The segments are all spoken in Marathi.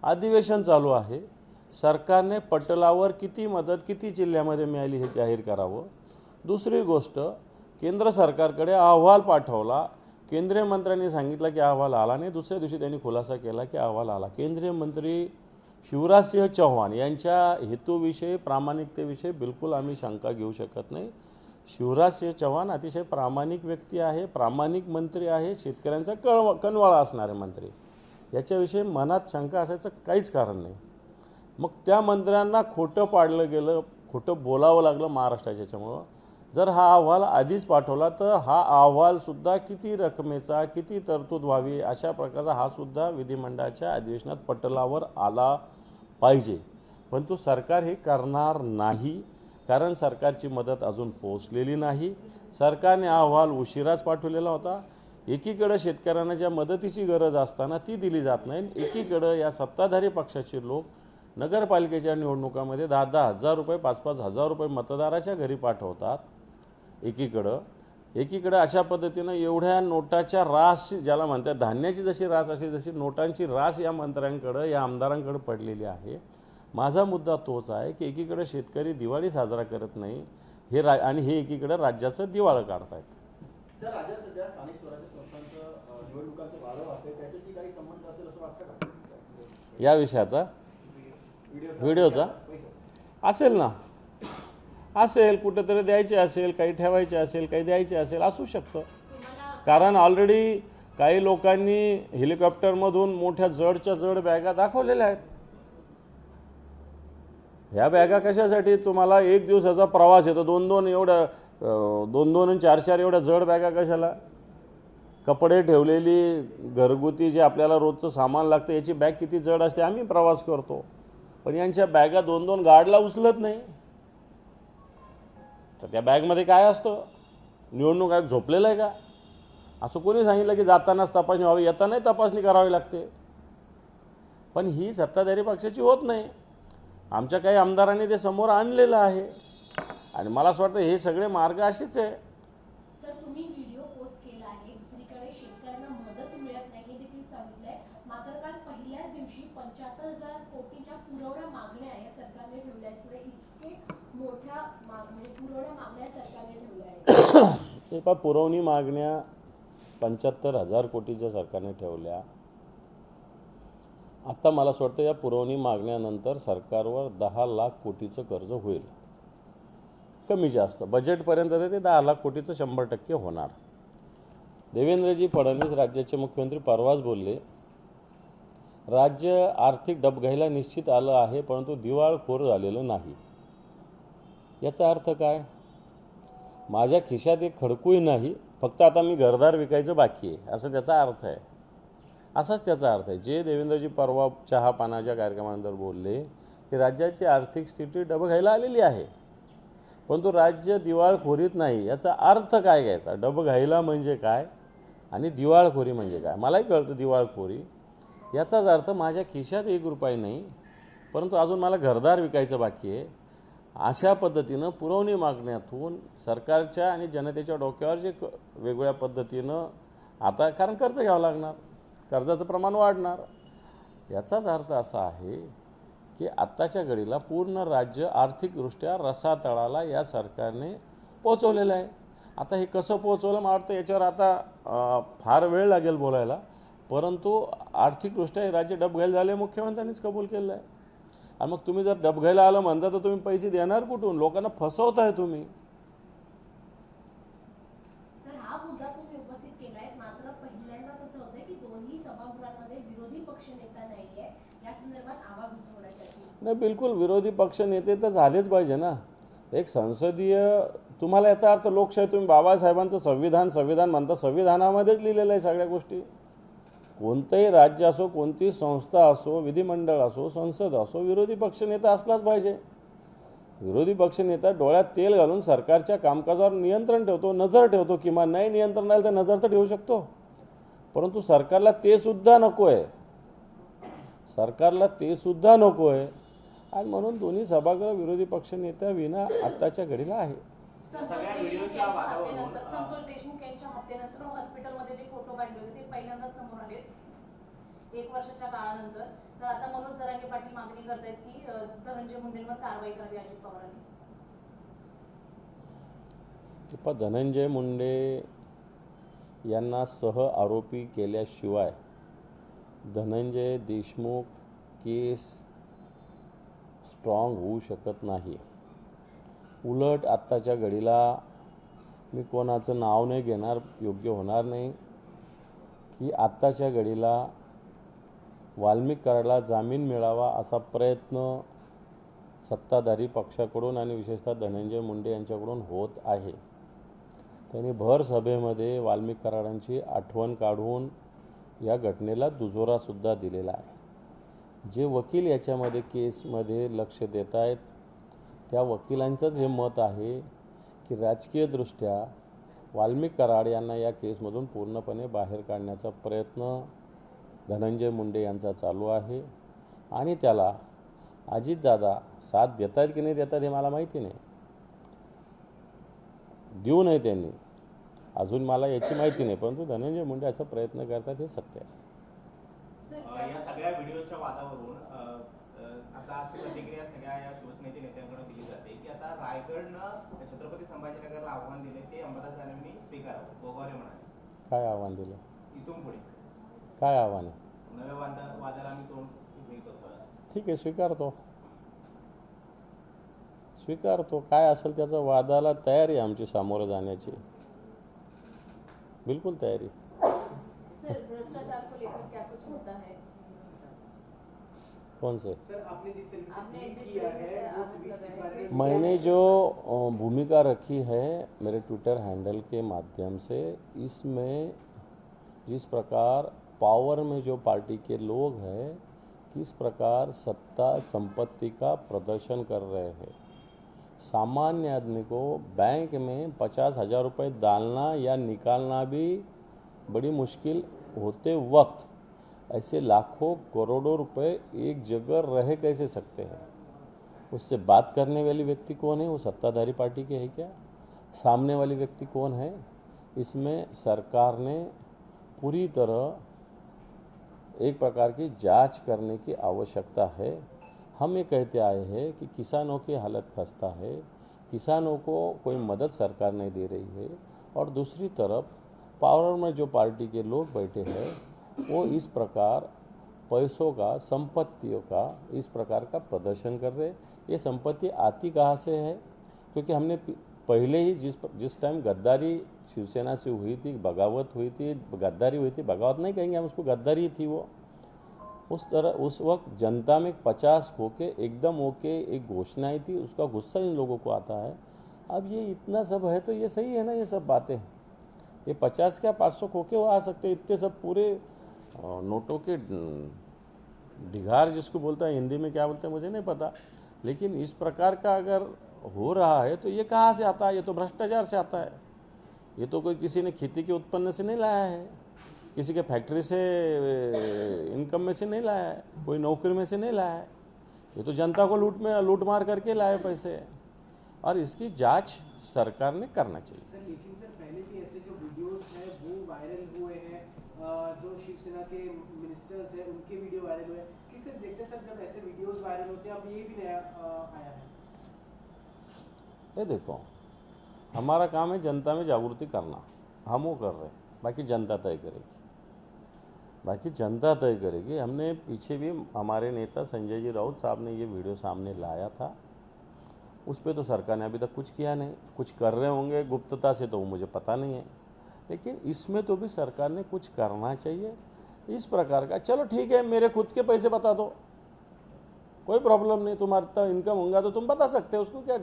अधिवेशन चालू आहे, सरकारने पटलावर किती मदत किती जिल्ह्यामध्ये मिळाली हे जाहीर करावं। दुसरी गोष्ट, केंद्र सरकारकडे अहवाल पाठवला, केंद्रीय मंत्र्यांनी सांगितलं की अहवाल आला नाही, दुसऱ्या दिवशी त्यांनी खुलासा केला की अहवाल आला। केंद्रीय मंत्री शिवराज सिंह चौहान यांच्या हेतूविषयी प्रामाणिकतेविषयी बिलकुल आम्ही शंका घेऊ शकत नाही। शिवराज सिंह चौहान अतिशय प्रामाणिक व्यक्ती आहे, प्रामाणिक मंत्री आहे, शेतकऱ्यांचा कणवाळा असणारे मंत्री, याच्याविषयी मनात शंका असायचं काहीच कारण नाही। मग त्या मंत्र्यांना खोटं पाडलं गेलं, खोटं बोलावं लागलं महाराष्ट्राच्या याच्यामुळं। जर हा अहवाल आधीच पाठवला तर हा अहवालसुद्धा किती रकमेचा, किती तरतूद व्हावी अशा प्रकारचा हा सुद्धा विधिमंडळाच्या अधिवेशनात पटलावर आला पाहिजे, परंतु सरकार हे करणार नाही, कारण सरकारची मदत अजून पोहोचलेली नाही। सरकारने अहवाल उशिराच पाठवलेला होता। एकीकडे शेतकऱ्यांना ज्या मदतीची गरज असताना ती दिली जात नाही, एकीकडे या सत्ताधारी पक्षाचे लोक नगरपालिकेच्या निवडणुकामध्ये 10-10 हजार रुपये 5-5 हजार रुपये मतदाराच्या घरी पाठवतात। एकीकडे अशा पद्धतीनं एवढ्या नोटाच्या रास, ज्याला म्हणतात धान्याची जशी रास अशी जशी नोटांची रास या मंत्र्यांकडे या आमदारांकडे पडलेली आहे। माझा मुद्दा तोच आहे की एकीकडे शेतकरी दिवाळी साजरा करत नाही हे आणि हे एकीकडे राज्याचं दिवाळं काढतायत। जर राज्यात सध्या स्थानिक स्वराज्य संस्थांचं निवडणुकांचं वारं वाहतंय, त्याच्याशी काही संबंध असेल असं वाटतं का? या विषयाचा व्हिडिओचा असेल ना, असेल, कुठेतरी द्यायचे असेल, काही ठेवायचे असेल, काही द्यायचे असेल, असू शकतं। कारण ऑलरेडी काही लोकांनी हेलिकॉप्टरमधून मोठ्या जडच्या जड बॅगा दाखवलेल्या आहेत। ह्या बॅगा कशासाठी? तुम्हाला एक दिवसाचा प्रवास येतो, 2-2 एवढ्या 2-2 आणि 4-4 एवढ्या जड बॅगा कशाला? कपडे ठेवलेली घरगुती जे आपल्याला रोजचं सामान लागतं याची बॅग किती जड असते, आम्ही प्रवास करतो, पण यांच्या बॅगा 2-2 गाडला उचलत नाही। तर त्या बॅगमध्ये काय असतं? निवडणूक आयोग झोपलेलं आहे का? असं कोणी सांगितलं की जातानाच तपासणी व्हावी, येतानाही तपासणी करावी लागते? पण ही सत्ताधारी पक्षाची होत नाही। आमच्या काही आमदारांनी ते समोर आणलेलं आहे आणि मला असं वाटतं हे सगळे मार्ग असेच आहे। सर, तुम्ही व्हिडिओ पोस्ट केला आहे, दुसरीकडे शेतकऱ्यांना मदत मिळत नाही हे देखील सांगितलंय, मात्र काल पहिल्याच दिवशी 75,000 कोटीच्या पुरवठा मागण्या या सरकारने ठेवल्या आहेत। पुढे इतके मोठ्या पुरवठा मागण्या सरकारने ठेवल्या आहेत। पुरवणी मागण्या 75,000 कोटीच्या सरकारने ठेवल्या। आता मला असं वाटतं या पुरवणी मागण्यानंतर सरकारवर 10 लाख कोटीचं कर्ज होईल, कमी जास्त बजेटपर्यंत ते 10 लाख कोटीचं 100% होणार। देवेंद्रजी फडणवीस राज्याचे मुख्यमंत्री परवाच बोलले, राज्य आर्थिक डबघाईला निश्चित आलं आहे, परंतु दिवाळखोर झालेलं नाही। याचा अर्थ काय? माझ्या खिशात एक खडकूही नाही, फक्त आता मी घरदार विकायचं बाकी आहे, असं त्याचा अर्थ आहे। असाच त्याचा अर्थ आहे। जे देवेंद्रजी परवा चहा पानाच्या कार्यक्रमानंतर बोलले की राज्याची आर्थिक स्थिती डबघाईला आलेली आहे, परंतु राज्य दिवाळखोरीत नाही, याचा अर्थ काय घ्यायचा? डबघाईला म्हणजे काय आणि दिवाळखोरी म्हणजे काय? मलाही कळतं दिवाळखोरी, याचाच अर्थ माझ्या खिशात 1 रुपया नाही, परंतु अजून मला घरदार विकायचं बाकी आहे। अशा पद्धतीनं पुरवणी मागण्यातून सरकारच्या आणि जनतेच्या डोक्यावर जे वेगवेगळ्या पद्धतीनं आता, कारण कर्ज घ्यावं लागणार, कर्जाचं प्रमाण वाढणार, याचाच अर्थ असा आहे की आत्ताच्या घडीला पूर्ण राज्य आर्थिकदृष्ट्या रसातळाला या सरकारने पोचवलेलं आहे। आता हे कसं पोचवलं मला वाटतं याच्यावर आता फार वेळ लागेल बोलायला, परंतु आर्थिकदृष्ट्या हे राज्य डबघाईला झाले मुख्यमंत्र्यांनीच कबूल केलं आहे। आणि मग तुम्ही जर डबघाईला आलं म्हणता तर तुम्ही पैसे देणार कुठून? लोकांना फसवताय तुम्ही। सर, हा मुद्दा तुम्ही उपस्थित केलाय, मात्र पहिल्यांदा कसं होतंय की दोन्ही सभागृहांमध्ये विरोधी पक्षनेता नाहीये, या संदर्भात आवाज उठवण्यासाठी। नाही, बिलकुल विरोधी पक्ष नेते तर झालेच पाहिजे ना। एक संसदीय, तुम्हाला याचा अर्थ लोकशाही, तुम्ही बाबासाहेबांचं संविधान म्हणता, संविधानामध्येच लिहिलेलं आहे सगळ्या गोष्टी। कोणतंही राज्य असो, कोणतीही संस्था असो, विधिमंडळ असो, संसद असो, विरोधी पक्षनेता असलाच पाहिजे। विरोधी पक्षनेता डोळ्यात तेल घालून सरकारच्या कामकाजावर नियंत्रण ठेवतो, नजर ठेवतो, किंवा नाही नियंत्रण राहिलं तर नजर तर ठेवू शकतो, परंतु सरकारला ते सुद्धा नको आहे, सरकारला ते सुद्धा नको आहे। आणि म्हणून दोन्ही सभागृह विरोधी पक्षनेत्या विना आत्ताच्या घडीला आहे। सगळ्या व्हिडिओच्या वादावरून संतोष देशमुख यांच्या हत्येनंतर हॉस्पिटलमध्ये जे फोटो काढले होते ते पहिल्यांदाच समोर आले, 1 वर्षाच्या काळानंतर. तर आता मनोज जरांगे पाटील मागणी करतायत की धनंजय मुंडेंवर कारवाई करावी अजित पवारांनी. धनंजय मुंडे यांना सह आरोपी केल्याशिवाय धनंजय देशमुख केस स्ट्रॉंग होऊ शकत नाही. उलट आत्ताच्या घडीला मी कोणाचं नाव नाही घेणार, योग्य होणार नाही, की आत्ताच्या घडीला वाल्मिक कराडला जामीन मिळावा असा प्रयत्न सत्ताधारी पक्षाकडून आणि विशेषतः धनंजय मुंडे यांच्याकडून होत आहे. त्यांनी भर सभेमध्ये वाल्मिक कराडांची आठवण काढून या घटनेला दुजोरासुद्धा दिलेला आहे. जे वकील याच्यामध्ये केसमध्ये लक्ष देत आहेत त्या वकिलांचंच हे मत आहे की राजकीयदृष्ट्या वाल्मिक कराड यांना या केसमधून पूर्णपणे बाहेर काढण्याचा प्रयत्न धनंजय मुंडे यांचा चालू आहे आणि त्याला अजितदादा साथ देत आहेत की नाही देतात हे मला माहिती नाही. देऊ नये त्यांनी, अजून मला याची माहिती नाही, परंतु धनंजय मुंडे याचा प्रयत्न करतात हे सत्य आहे. या सगळ्या व्हिडिओच्या वादावरून आता अशी प्रतिक्रिया सगळ्या या शिवसेनेच्या नेत्यांकडून दिली जाते की आता रायगडनं छत्रपती संभाजीनगरला आव्हान दिले ते अंबादास दानवेंनी स्वीकारावं. गोगावले म्हणाले. काय आव्हान दिलं? इथून पुढे काय आव्हान आहे? नव्या वादाला आम्ही तोंड हे करतो. ठीक आहे, स्वीकारतो. काय असेल त्याचा वादाला तयारी आमची सामोरं जाण्याची, बिल्कुल तयारी. सर भ्रष्टाचार को लेकर क्या कुछ होता है? कौन से? सर आपने जिस मैंने जो भूमिका रखी है मेरे ट्विटर हैंडल के माध्यम से, इसमें जिस प्रकार पावर में जो पार्टी के लोग हैं किस प्रकार सत्ता संपत्ति का प्रदर्शन कर रहे हैं, सामान्य आदमी को बैंक में 50,000 रुपये डालना या निकालना भी बड़ी मुश्किल होते वक्त ऐसे लाखों करोड़ों रुपए एक जगह रह कैसे सकते हैं? उससे बात करने वाली व्यक्ति कौन है? वो सत्ताधारी पार्टी के है क्या? सामने वाली व्यक्ति कौन है? इसमें सरकार ने पूरी तरह एक प्रकार की जांच करने की आवश्यकता है. हम ये कहते आए हैं कि किसानों की हालत खस्ता है, किसानों को कोई मदद सरकार नहीं दे रही है, और दूसरी तरफ पावर में जो पार्टी के लोग बैठे हैं वो इस प्रकार पैसों का, संपत्तियों का इस प्रकार का प्रदर्शन कर रहे. ये संपत्ति आती कहाँ से है? क्योंकि हमने पहले ही जिस टाइम गद्दारी शिवसेना से हुई थी, बगावत हुई थी, गद्दारी हुई थी, बगावत नहीं कहेंगे हम उसको, गद्दारी थी वो, उस वक्त जनता में 50 होके एकदम होके एक घोषणा आई थी, उसका गुस्सा इन लोगों को आता है. अब ये इतना सब है तो ये सही है ना, ये सब बातें, ये 50 क्या 500 होके वो आ सकते, इतने सब पूरे नोटों के ढिगार जिसको बोलता है, हिंदी में क्या बोलते हैं मुझे नहीं पता, लेकिन इस प्रकार का अगर हो रहा है तो ये कहाँ से आता है? ये तो भ्रष्टाचार से आता है. ये तो कोई किसी ने खेती के उत्पन्न से नहीं लाया है, किसी के फैक्ट्री से इनकम में से नहीं लाया है, कोई नौकरी में से नहीं लाया है. ये तो जनता को लूट मार करके लाए पैसे, और इसकी जांच सरकार ने करना चाहिए. सर लेकिन सर पहले भी ऐसे जो वीडियोस हैं वो वायरल हुए हैं, जो शिवसेना के मिनिस्टर्स हैं उनके वीडियो वायरल हुए हैं. किस सर देखते सर जब ऐसे वीडियोस वायरल होते हैं, अब ये भी नया आया है. ये देखो, हमारा काम है जनता में जागृति करना, हम वो कर रहे हैं, बाकी जनता तय करेगी. हमने पीछे भी हमारे नेता संजय जी राउत साहब ने ये वीडियो सामने लाया था, उस पर तो सरकार ने अभी तक कुछ किया नहीं. कुछ कर रहे होंगे गुप्तता से तो वो मुझे पता नहीं है, लेकिन इसमें तो भी सरकार ने कुछ करना चाहिए. इस प्रकार का चलो ठीक है, मेरे खुद के पैसे बता दो, कोई प्रॉब्लम नहीं, तुम्हारा इनकम होगा तो तुम बता सकते हो, उसको क्या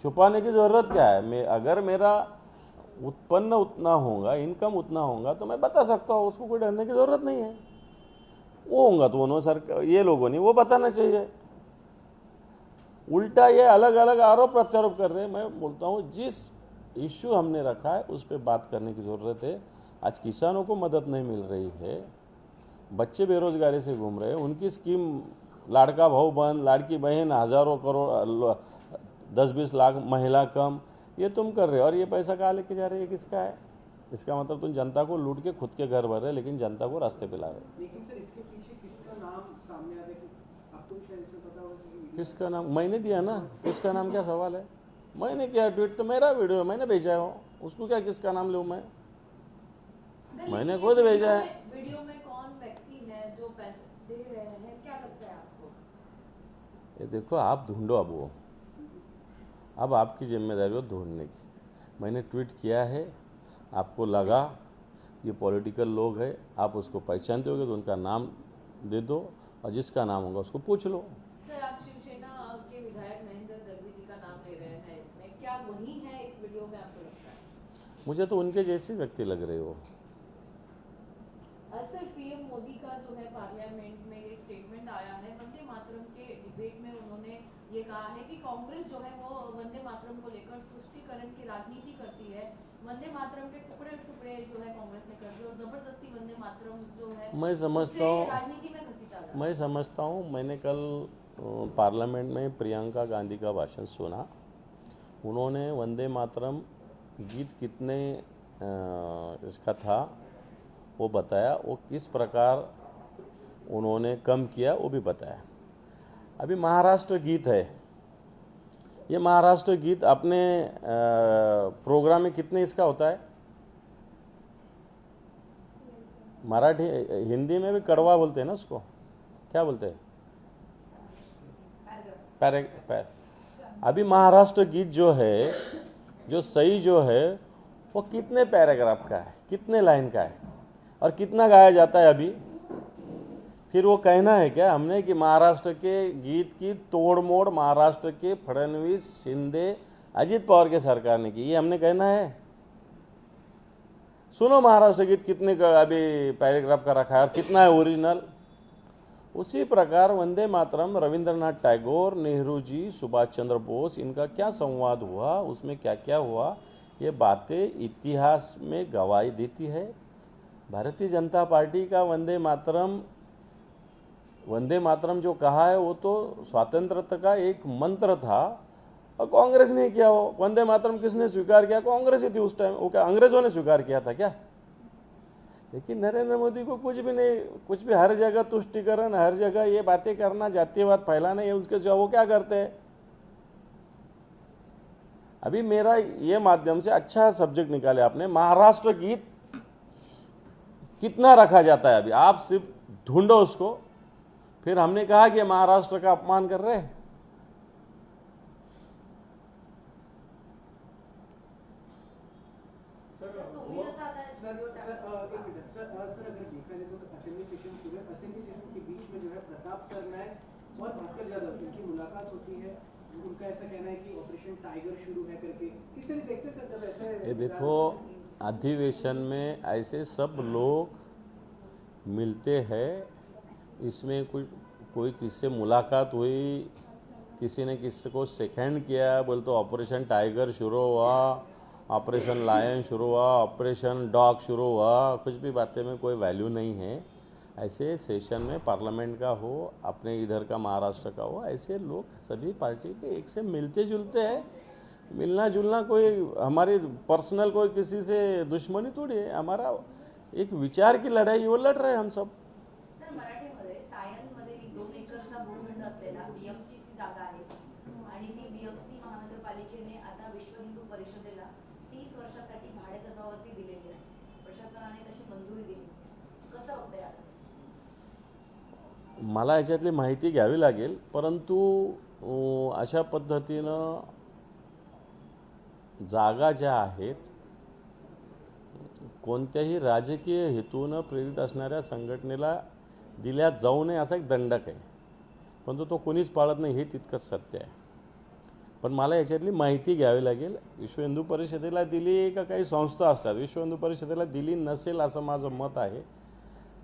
छुपाने की ज़रूरत क्या है? अगर मेरा उत्पन्न उतना होगा, इनकम उतना होगा तो मैं बता सकता हूँ, उसको कोई डरने की ज़रूरत नहीं है. वो होगा तो उन्होंने सरकार ये लोगों ने वो बताना चाहिए. उल्टा ये अलग अलग आरोप प्रत्यारोप कर रहे हैं. मैं बोलता हूँ जिस इश्यू हमने रखा है उस पर बात करने की ज़रूरत है. आज किसानों को मदद नहीं मिल रही है, बच्चे बेरोजगारी से घूम रहे हैं, उनकी स्कीम लाड़का भाव बंद, लाड़की बहन, हज़ारों करोड़ 10-20 लाख महिला कम, ये तुम कर रहे हो, और ये पैसा कहाँ लेके जा रहे हैं, किसका है? इसका मतलब तुम जनता को लूट के खुद के घर भर रहे, लेकिन जनता को रास्ते पे ला रहे। लेकिन सर इसके पीछे किसका नाम सामने आता है कि आपको भी शायद इसमें पता होगा कि किसका नाम? मैंने दिया ना। किसका नाम क्या सवाल है? मैंने किया ट्वीट, तो मेरा वीडियो है, मैंने भेजा है। उसको क्या किसका नाम लूँ मैं? मैंने खुद भेजा है। वीडियो में कौन व्यक्ति है जो पैसे दे रहे हैं, क्या लगता है आपको? ये देखो, आप ढूंढो अब वो। अब आपकी जिम्मेदारी हो ढूंढने की। मैंने ट्वीट किया है, आपको लगा ये पॉलिटिकल लोग हैं, आप उसको पहचानते होगे तो उनका नाम दे दो, और जिसका नाम होगा उसको पूछ लो। सर, आप शिवसेना के विधायक महेंद्र दर्वी जी का नाम ले रहे हैं इसमें, क्या वही है इस वीडियो में आपको लगता है? मुझे तो उनके जैसे व्यक्ति लग रहे हो। सर, पीएम मोदी का जो है पार्लियामेंट में ये स्टेटमेंट आया है, वंदे मातरम के डिबेट में उन्होंने ये कहा है कि कांग्रेस जो है वो वंदे मातरम को लेकर तुष्टीकरण की राजनीति करती है। वंदे मातरम के टुकड़े टुकड़े जो है कांग्रेस ने कर दिए और जबरदस्ती वंदे मातरम जो है मैं समझता उसे हूँ राजनीति में घसीटा जा रहा है। मैं समझता हूँ मैंने कल पार्लियामेंट में प्रियंका गांधी का भाषण सुना। उन्होंने वंदे मातरम गीत कितने इसका था वो बताया, वो किस प्रकार उन्होंने कम किया वो भी बताया। अभी महाराष्ट्र गीत है, ये महाराष्ट्र गीत अपने प्रोग्राम में कितने इसका होता है? मराठी हिंदी में भी कड़वा बोलते हैं ना उसको, क्या बोलते हैं? अभी महाराष्ट्र गीत जो है, जो सही जो है, वो कितने पैराग्राफ का है, कितने लाइन का है और कितना गाया जाता है अभी? फिर वो कहना है क्या हमने कि महाराष्ट्र के गीत की तोड़ मोड़ महाराष्ट्र के फडणवीस, शिंदे, अजित पवार के सरकार ने की, ये हमने कहना है? सुनो महाराष्ट्र गीत कितने अभी पैराग्राफ का रखा है और कितना है ओरिजिनल। उसी प्रकार वंदे मातरम, रविंद्रनाथ टैगोर, नेहरू जी, सुभाष चंद्र बोस, इनका क्या संवाद हुआ, उसमें क्या क्या हुआ, ये बातें इतिहास में गवाही देती है। भारतीय जनता पार्टी का वंदे मातरम जो कहा है वो तो स्वातंत्रता का एक मंत्र था, और कांग्रेस ने किया। वो वंदे मातरम किसने स्वीकार किया? कांग्रेस ही थी उस टाइम। वो क्या अंग्रेजों ने स्वीकार किया था क्या? लेकिन नरेंद्र मोदी को कुछ भी नहीं, कुछ भी हर जगह तुष्टीकरण, हर जगह ये बातें करना, जातीयवाद फैलाना, ये उसके सिवा वो क्या करते हैं? अभी मेरा ये माध्यम से अच्छा सब्जेक्ट निकाले आपने, महाराष्ट्र गीत कितना रखा जाता है अभी, आप सिर्फ ढूंढो उसको। फिर हमने कहा कि महाराष्ट्र का अपमान कर रहे हैं। असेंबली सेशन शुरू है, असेंबली सेशन के बीच में जो है प्रताप सरनायक और भास्कर यादव की मुलाकात होती है। उनका ऐसा कहना है कि ऑपरेशन टाइगर शुरू है करके। किस तरह देखते सर जब ऐसे? ये देखो, अधिवेशन में ऐसे सब लोग मिलते हैं, इसमें कोई किससे मुलाकात हुई, किसी ने किसी को सेकेंड किया, बोल तो ऑपरेशन टाइगर शुरू हुआ, ऑपरेशन लायन शुरू हुआ, ऑपरेशन डॉग शुरू हुआ, कुछ भी बातें में कोई वैल्यू नहीं है। ऐसे सेशन में पार्लियामेंट का हो, अपने इधर का महाराष्ट्र का हो, ऐसे लोग सभी पार्टी के एक से मिलते जुलते हैं। मिलना जुलना कोई हमारी पर्सनल कोई किसी से दुश्मनी थोड़ी है, हमारा एक विचार की लड़ाई, वो लड़ रहे हैं हम सब। सर, मराठीमध्ये सायनमध्ये 2 एकरचा भूखंड असलेला बीएमसीची जागा आहे आणि ती बीएमसी महानगरपालिकेने आता विश्व हिंदू परिषदेला 30 वर्षासाठी भाडेतत्वावरती दिलेली आहे। प्रशासनाने तशी मंजुरी दिली, कसं बघताय आता? मला याच्यातली माहिती घ्यावी लागेल, परंतु अशा पद्धतीनं जागा ज्या आहेत, कोणत्याही राजकीय हेतूनं प्रेरित असणाऱ्या संघटनेला दिल्या जाऊ नये असा एक दंडक आहे, परंतु तो कोणीच पाळत नाही, हे तितकंच सत्य आहे। पण मला याच्यातली माहिती घ्यावी लागेल। विश्व हिंदू परिषदेला दिली का काही संस्था असतात, विश्व हिंदू परिषदेला दिली नसेल असं माझं मत आहे।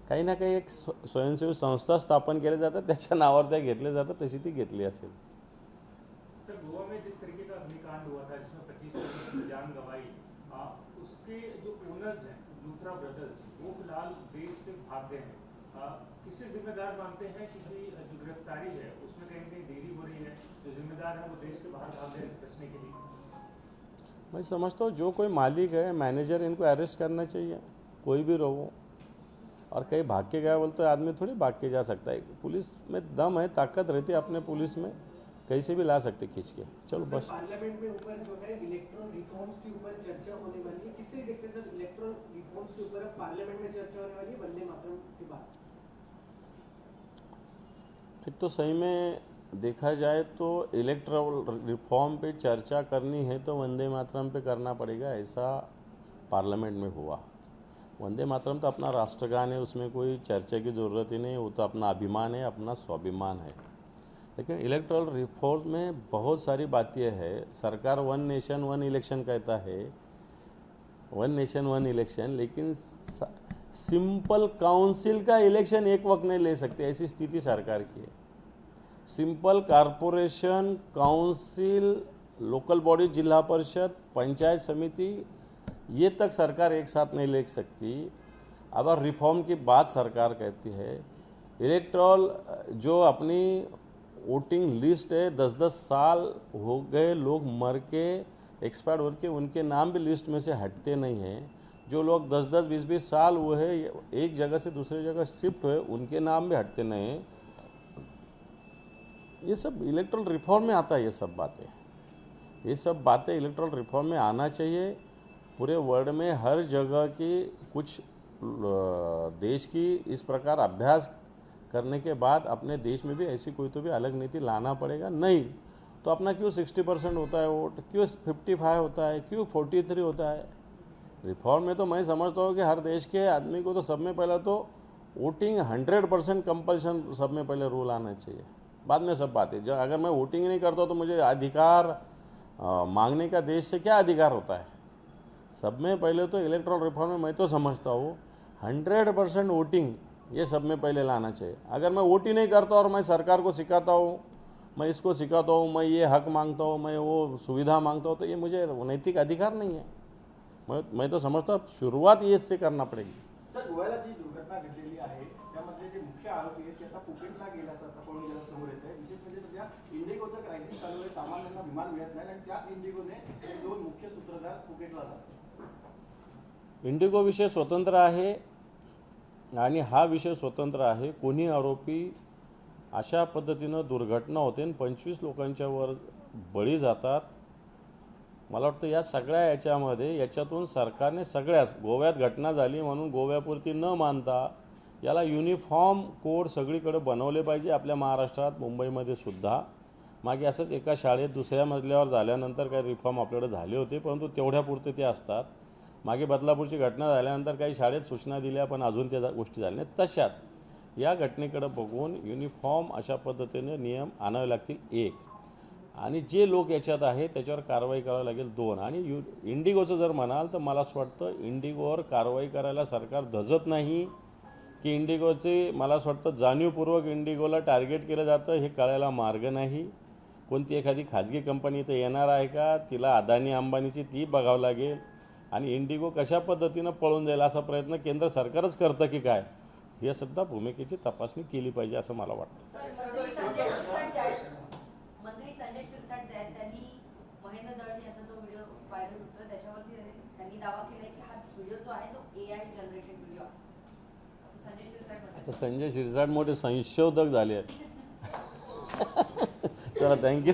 काही ना काही एक स्वयंसेवी संस्था स्थापन केल्या जातात, त्याच्या नावावर त्या घेतल्या जातात, तशी ती घेतली असेल। सर, गोवा में जिस तरीके का अग्निकांड हुआ था जिसमें 25 लोगों ने जान गंवाई, उसके जो ओनर्स हैं लूथरा ब्रदर्स, वो फिलहाल देश से भाग गए हैं। किससे जिम्मेदार मानते हैं कि जो गिरफ्तारी है उसमें कहीं कहीं देरी हो रही है, जो जिम्मेदार है वो देश के बाहर भाग गए बचने के लिए? मैं समझता हूँ जो कोई मालिक है, मैनेजर, इनको अरेस्ट करना चाहिए, कोई भी रहो। और कहीं भाग के गया बोलते आदमी थोड़ी भाग के जा सकता है। पुलिस में दम है, ताकत रहती है अपने पुलिस में, कहीं से भी ला सकते खींच के। चलो बस। पार्लियामेंट में ऊपर जो है इलेक्ट्रल रिफॉर्म्स के ऊपर चर्चा होने वाली है, किससे देखते हैं सर इलेक्ट्रल रिफॉर्म्स के ऊपर पार्लियामेंट में चर्चा होने वाली है वंदे मातरम के बाद? एक तो सही में देखा जाए तो इलेक्ट्रल रिफॉर्म पे चर्चा करनी है तो वंदे मातरम पे करना पड़ेगा, ऐसा पार्लियामेंट में हुआ। वंदे मातरम तो अपना राष्ट्रगान है, उसमें कोई चर्चा की ज़रूरत ही नहीं, वो तो अपना अभिमान है, अपना स्वाभिमान है। लेकिन इलेक्ट्रल रिफॉर्म में बहुत सारी बातें हैं। सरकार 1 नेशन 1 इलेक्शन कहता है, 1 नेशन 1 इलेक्शन, लेकिन सिंपल काउंसिल का इलेक्शन एक वक्त नहीं ले सकते, ऐसी स्थिति सरकार की है। Simple corporation, council, local body, जिला परिषद, पंचायत समिति, ये तक सरकार एक साथ नहीं ले सकती। अगर रिफॉर्म की बात सरकार कहती है, इलेक्ट्रल जो अपनी वोटिंग लिस्ट है, 10-10 साल हो गए, लोग मर के एक्सपायर हो के, उनके नाम भी लिस्ट में से हटते नहीं हैं। जो लोग 10-10, 20-20 साल हुए हैं, एक जगह से दूसरी जगह शिफ्ट हुए, उनके नाम भी हटते नहीं हैं। ये सब इलेक्ट्रल रिफॉर्म में आता है। ये सब बातें इलेक्ट्रल रिफॉर्म में आना चाहिए। पूरे वर्ल्ड में हर जगह की कुछ देश की इस प्रकार अभ्यास करने के बाद अपने देश में भी ऐसी कोई तो भी अलग नीति लाना पड़ेगा। नहीं तो अपना क्यों 60% होता है वोट, क्यों 55 होता है, क्यों 43 होता है। रिफॉर्म में तो मैं समझता हूँ कि हर देश के आदमी को तो सब में पहले तो वोटिंग 100% कंपल्सन, सब में पहले रूल आना चाहिए, बाद में सब बातें। जब अगर मैं वोटिंग नहीं करता तो मुझे अधिकार मांगने का देश से क्या अधिकार होता है। सब में पहले तो इलेक्ट्रल रिफॉर्म में मैं तो समझता हूँ 100% वोटिंग ये सब में पहले लाना चाहिए। अगर मैं वोट ही नहीं करता और मैं सरकार को सिखाता हूँ, मैं इसको सिखाता हूँ, मैं ये हक मांगता हूँ, मैं वो सुविधा मांगता हूँ, तो ये मुझे नैतिक अधिकार नहीं है। मैं तो समझता हूँ शुरुआत ये इससे करना पडेगी। सर, गोव्याला जी दुर्घटना घडलेली आहे त्यामध्ये जे मुख्य आरोपी आहेत ते आता फुकेटला गेल्याचं आता पळून गेल्याचं समोर येत आहे। विशेष म्हणजे सध्या इंडिगोचं क्रायसिस चालू आहे, सामान्यांना विमान मिळत नाही आणि त्याच इंडिगोने हे 2 मुख्य सूत्रधार फुकेटला जातात। इंडिगो विषय स्वतंत्र आहे आणि हा विषय स्वतंत्र आहे। कोणी आरोपी अशा पद्धतीनं दुर्घटना होते आणि 25 लोकांच्या वर बळी जातात। मला वाटतं या सगळ्या याच्यातून सरकारने सगळ्याच गोव्यात घटना झाली म्हणून गोव्यापुरती न मानता याला युनिफॉर्म कोड सगळीकडे बनवले पाहिजे, आपल्या महाराष्ट्रात, मुंबईमध्ये सुद्धा। मागे असंच एका शाळेत दुसऱ्या मजल्यावर झाल्यानंतर काही रिफॉर्म आपल्याकडे झाले होते, परंतु तेवढ्यापुरते ते असतात। मागे बदलापूरची घटना झाल्यानंतर काही शाळेत सूचना दिल्या, पण अजून त्या गोष्टी झाल्या नाहीत। तशाच या घटनेकडे बघून युनिफॉर्म अशा पद्धतीने नियम आणावे लागतील 1, आणि जे लोक याच्यात आहे त्याच्यावर कारवाई करावी लागेल 2। आणि इंडिगोचं जर म्हणाल तर मला असं वाटतं इंडिगोवर कारवाई करायला सरकार धजत नाही की इंडिगोचे, मला असं वाटतं जाणीवपूर्वक इंडिगोला टार्गेट केलं जातं, हे कळायला मार्ग नाही। कोणती एखादी खाजगी कंपनी तर येणार आहे का, तिला अदानी अंबानीची ती बघावं लागेल, आणि इंडिगो कशा पद्धतीनं पळून जाईल असा प्रयत्न केंद्र सरकारच करतं की काय, हे सुद्धा भूमिकेची तपासणी केली पाहिजे असं मला वाटतं। मंत्री संजय शिरसाट त्यांनी महेंद्र दळवी यांचा जो व्हिडिओ व्हायरल होतोय त्याच्यावरती त्यांनी दावा केलाय की हा व्हिडिओ जो आहे तो AI जनरेटेड व्हिडिओ आहे, असं संजय शिरसाट म्हणतात। आता संजय शिरसाट मोठे संशोधक झाले आहेत। चला, थँक्यू।